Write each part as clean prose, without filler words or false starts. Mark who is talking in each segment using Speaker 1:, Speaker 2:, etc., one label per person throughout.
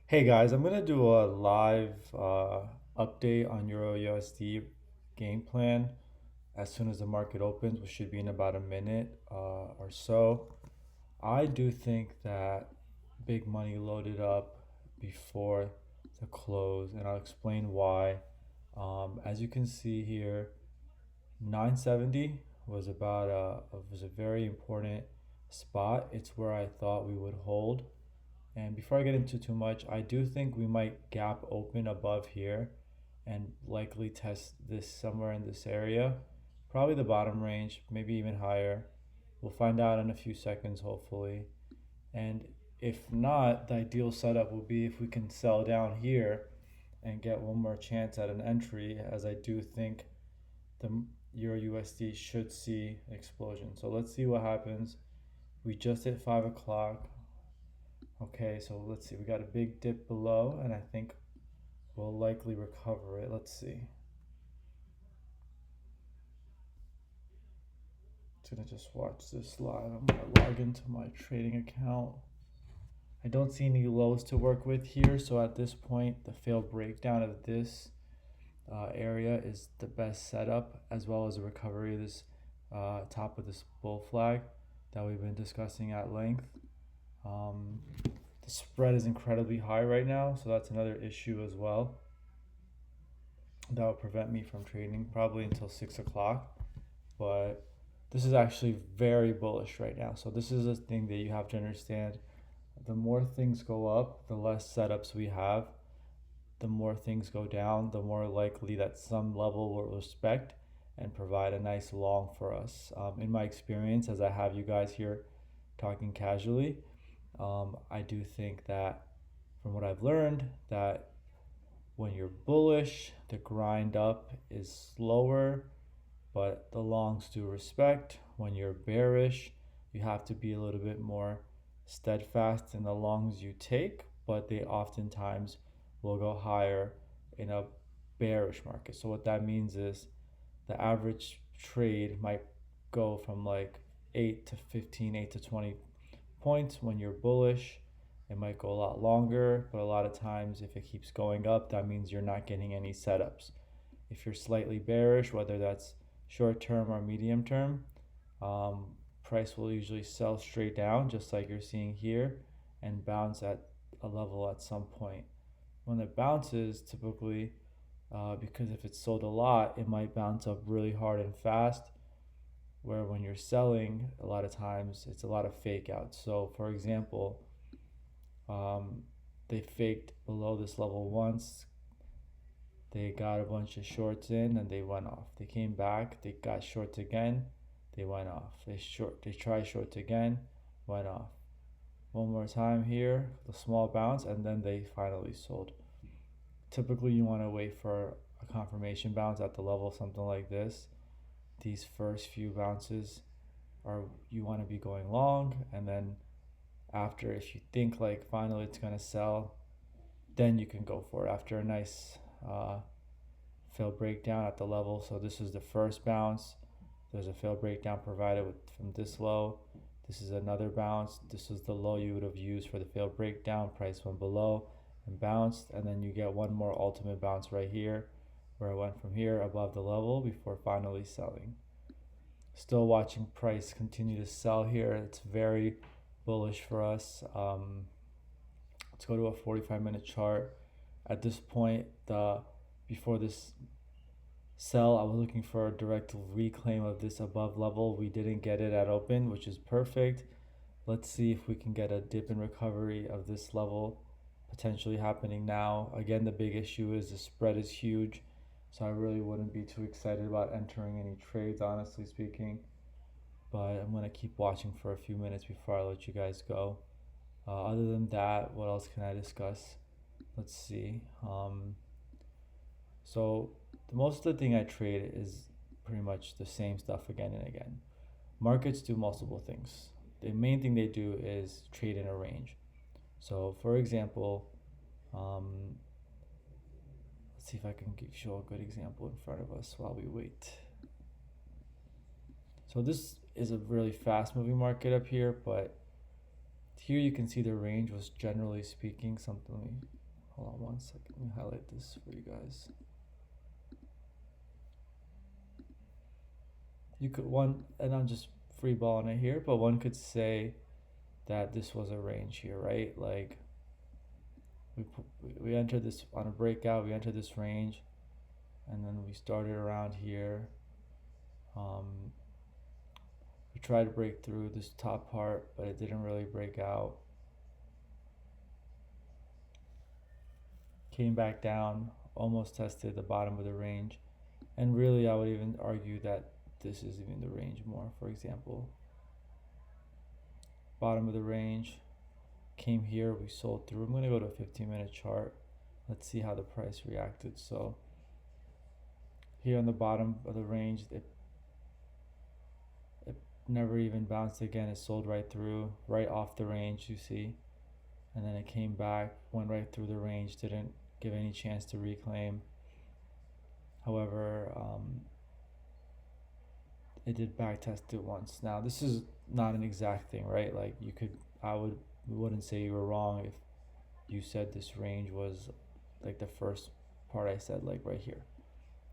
Speaker 1: Hey guys, I'm gonna do a live update on Euro USD game plan as soon as the market opens, which should be in about a minute or so. I do think that big money loaded up before the close, and I'll explain why. As you can see here, 970 was was a very important spot. It's where I thought we would hold. And before I get into too much, I do think we might gap open above here and likely test this somewhere in this area. Probably the bottom range, maybe even higher. We'll find out in a few seconds, hopefully. And if not, the ideal setup will be if we can sell down here and get one more chance at an entry, as I do think the Euro USD should see an explosion. So let's see what happens. We just hit 5 o'clock. Okay, so let's see. We got a big dip below, and I think we'll likely recover it. Let's see. I'm gonna just watch this live. I'm gonna log into my trading account. I don't see any lows to work with here, so at this point, the failed breakdown of this area is the best setup, as well as the recovery of this top of this bull flag that we've been discussing at length. Um, the spread is incredibly high right now, so that's another issue as well. That would prevent me from trading probably until 6 o'clock. But this is actually very bullish right now. So this is a thing that you have to understand. The more things go up, the less setups we have. The more things go down, the more likely that some level will respect and provide a nice long for us. In my experience, as I have you guys here talking casually, I do think that from what I've learned, that when you're bullish, the grind up is slower, but the longs do respect. When you're bearish, you have to be a little bit more steadfast in the longs you take, but they oftentimes will go higher in a bearish market. So what that means is the average trade might go from like 8 to 15, 8 to 20 points when you're bullish. It might go a lot longer, but a lot of times if it keeps going up, that means you're not getting any setups. If you're slightly bearish, whether that's short term or medium term, um, price will usually sell straight down, just like you're seeing here, and bounce at a level at some point. When it bounces, typically, because if it's sold a lot, it might bounce up really hard and fast. Where when you're selling, a lot of times it's a lot of fake outs. So, for example, um, they faked below this level once. They got a bunch of shorts in and they went off. They came back. They got shorts again. They went off. They tried shorts again. Went off. One more time here, the small bounce, and then they finally sold. Typically, you want to wait for a confirmation bounce at the level something like this. These first few bounces are you want to be going long, and then after, if you think like finally it's gonna sell, then you can go for it after a nice failed breakdown at the level. So this is the first bounce. There's a failed breakdown provided from this low. This is another bounce. This is the low you would have used for the failed breakdown. Price went below and bounced, and then you get one more ultimate bounce right here, where it went from here above the level before finally selling. Still watching price continue to sell here. It's very bullish for us. Let's go to a 45-minute chart. At this point, the before this sell, I was looking for a direct reclaim of this above level. We didn't get it at open, which is perfect. Let's see if we can get a dip in recovery of this level potentially happening now. Again, the big issue is the spread is huge, so I really wouldn't be too excited about entering any trades, honestly speaking. But I'm going to keep watching for a few minutes before I let you guys go. Other than that, what else can I discuss? Let's see. So most of the thing I trade is pretty much the same stuff again and again. Markets do multiple things. The main thing they do is trade in a range. So for example, let's see if I can show a good example in front of us while we wait. So this is a really fast moving market up here, but here you can see the range was generally speaking something. Hold on one second, let me highlight this for you guys. You could and I'm just freeballing it here, but one could say that this was a range here, right? Like we entered this on a breakout, we entered this range, and then we started around here. We tried to break through this top part, but it didn't really break out. Came back down, almost tested the bottom of the range, and really I would even argue that this is even the range more. For example, bottom of the range, came here, we sold through. I'm going to go to a 15-minute chart. Let's see how the price reacted. So here on the bottom of the range, it never even bounced again. It sold right through, right off the range, you see, and then it came back, went right through the range, didn't give any chance to reclaim. However, it did back test it once. Now this is not an exact thing, right? Like we wouldn't say you were wrong if you said this range was like the first part I said, like right here.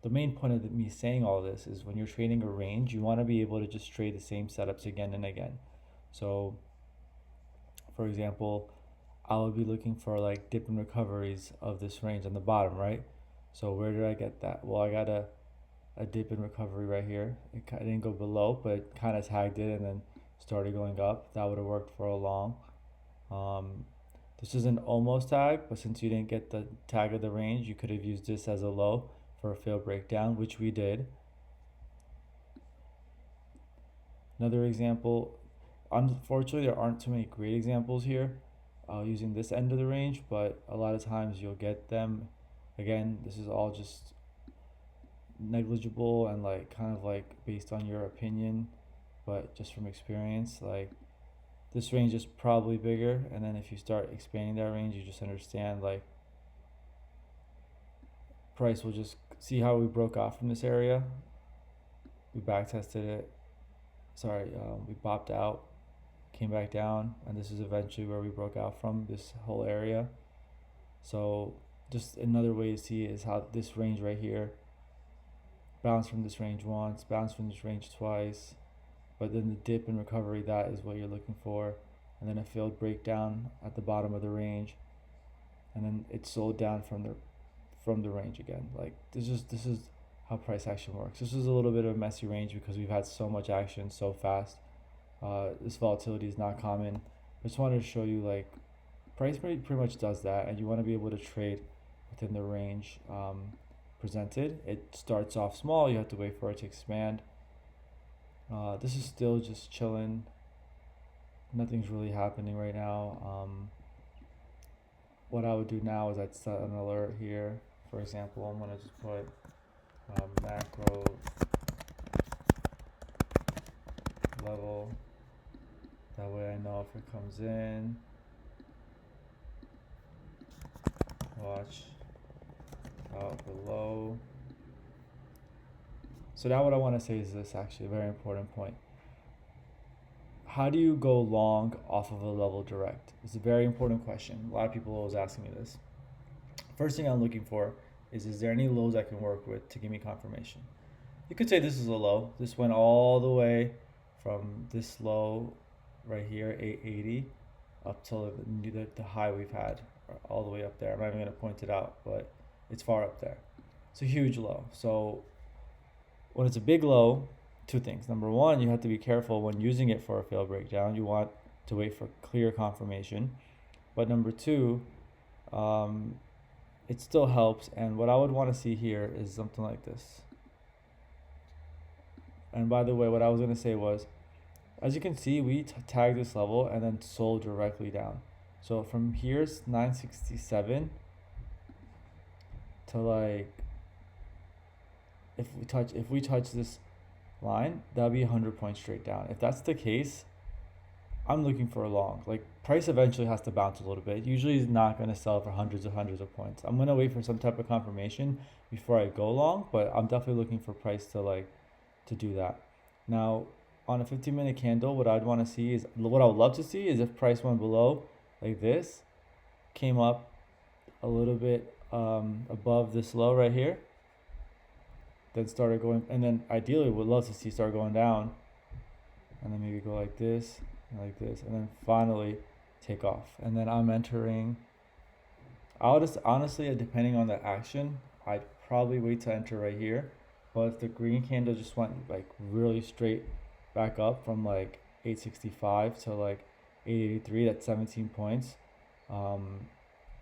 Speaker 1: The main point of me saying all this is when you're trading a range, you want to be able to just trade the same setups again and again. So for example, I would be looking for like dip and recoveries of this range on the bottom, right? So where did I get that? Well, I got a dip and recovery right here. It didn't go below, but it kind of tagged it and then started going up. That would have worked for a long. This is an almost tag, but since you didn't get the tag of the range, you could have used this as a low for a failed breakdown, which we did. Another example, unfortunately there aren't too many great examples here using this end of the range, but a lot of times you'll get them. Again, this is all just negligible and like kind of like based on your opinion, but just from experience, like this range is probably bigger, and then if you start expanding that range, you just understand like price will just see how we broke off from this area. We back tested it, we popped out, came back down, and this is eventually where we broke out from, this whole area. So just another way to see it is how this range right here bounced from this range once, bounced from this range twice, but then the dip and recovery, that is what you're looking for, and then a failed breakdown at the bottom of the range, and then it sold down from the range again. Like this is how price action works. This is a little bit of a messy range because we've had so much action so fast. This volatility is not common. I just wanted to show you like price pretty much does that, and you want to be able to trade within the range presented. It starts off small, you have to wait for it to expand. This is still just chilling. Nothing's really happening right now. What I would do now is I'd set an alert here. For example, I'm going to just put macro level. That way I know if it comes in. Watch out below. So now what I want to say is this, actually a very important point. How do you go long off of a level direct? It's a very important question. A lot of people are always asking me this. First thing I'm looking for is there any lows I can work with to give me confirmation? You could say this is a low. This went all the way from this low right here, 880, up till the high we've had, all the way up there. I'm not even going to point it out, but it's far up there. It's a huge low. So when it's a big low, two things. Number one, you have to be careful when using it for a failed breakdown. You want to wait for clear confirmation. But number two, it still helps. And what I would want to see here is something like this. And by the way, what I was going to say was, as you can see, we tagged this level and then sold directly down. So from here's 967 to like, if we touch this line, that'll be 100 points straight down. If that's the case, I'm looking for a long. Like price eventually has to bounce a little bit. Usually is not going to sell for hundreds of points. I'm going to wait for some type of confirmation before I go long, but I'm definitely looking for price to do that. Now, on a 15-minute candle, what I'd want to see is, what I would love to see is if price went below like this, came up a little bit above this low right here, then started going, and then ideally would love to see start going down, and then maybe go like this, and then finally take off. And then I'm entering. I'll just honestly, depending on the action, I'd probably wait to enter right here. But if the green candle just went like really straight back up from like 865 to like 883, that's 17 points.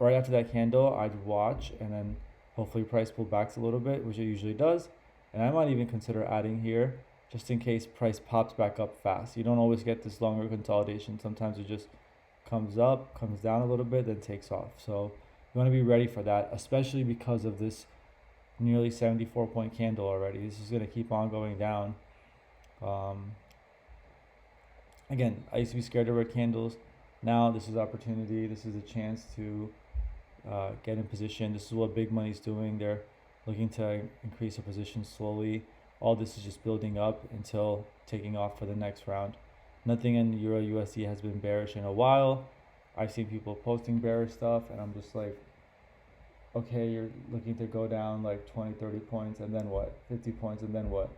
Speaker 1: Right after that candle, I'd watch, and then hopefully price pull backs a little bit, which it usually does. And I might even consider adding here just in case price pops back up fast. You don't always get this longer consolidation. Sometimes it just comes up, comes down a little bit, then takes off. So you want to be ready for that, especially because of this nearly 74-point candle already. This is going to keep on going down. Again, I used to be scared of red candles. Now this is opportunity. This is a chance to get in position. This is what big money's doing. They're looking to increase their position slowly. All this is just building up until taking off for the next round. Nothing in Euro USD has been bearish in a while. I've seen people posting bearish stuff, and I'm just like, okay, you're looking to go down like 20, 30 points, and then what? 50 points, and then what?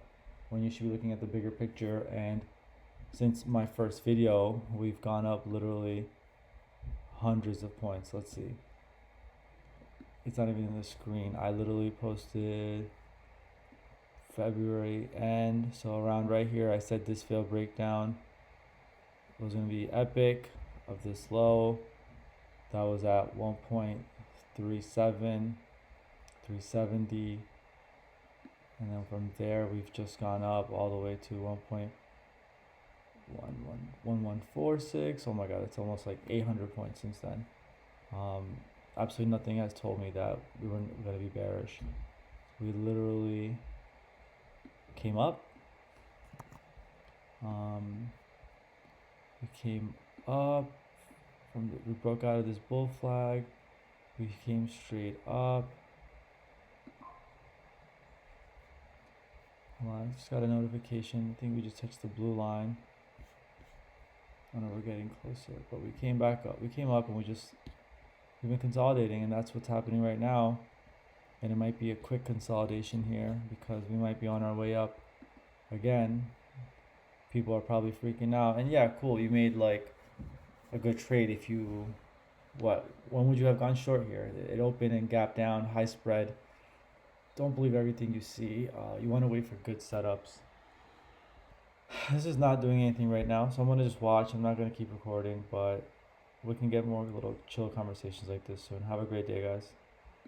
Speaker 1: When you should be looking at the bigger picture. And since my first video, we've gone up literally hundreds of points. Let's see. It's not even in the screen. I literally posted February end, so around right here I said this failed breakdown was going to be epic of this low. That was at 1.37, 370, and then from there we've just gone up all the way to 1.1146. Oh my god, it's almost like 800 points since then. Absolutely nothing has told me that we weren't going to be bearish. We literally came up. We came up from we broke out of this bull flag. We came straight up. Hold on, I just got a notification. I think we just touched the blue line. I know we're getting closer, but we came back up. We came up and we've been consolidating, and that's what's happening right now. And it might be a quick consolidation here because we might be on our way up again. People are probably freaking out. And yeah, cool, you made like a good trade if you, when would you have gone short here? It opened and gapped down, high spread. Don't believe everything you see. You want to wait for good setups. This is not doing anything right now, so I'm going to just watch. I'm not going to keep recording, but we can get more little chill conversations like this soon. Have a great day, guys.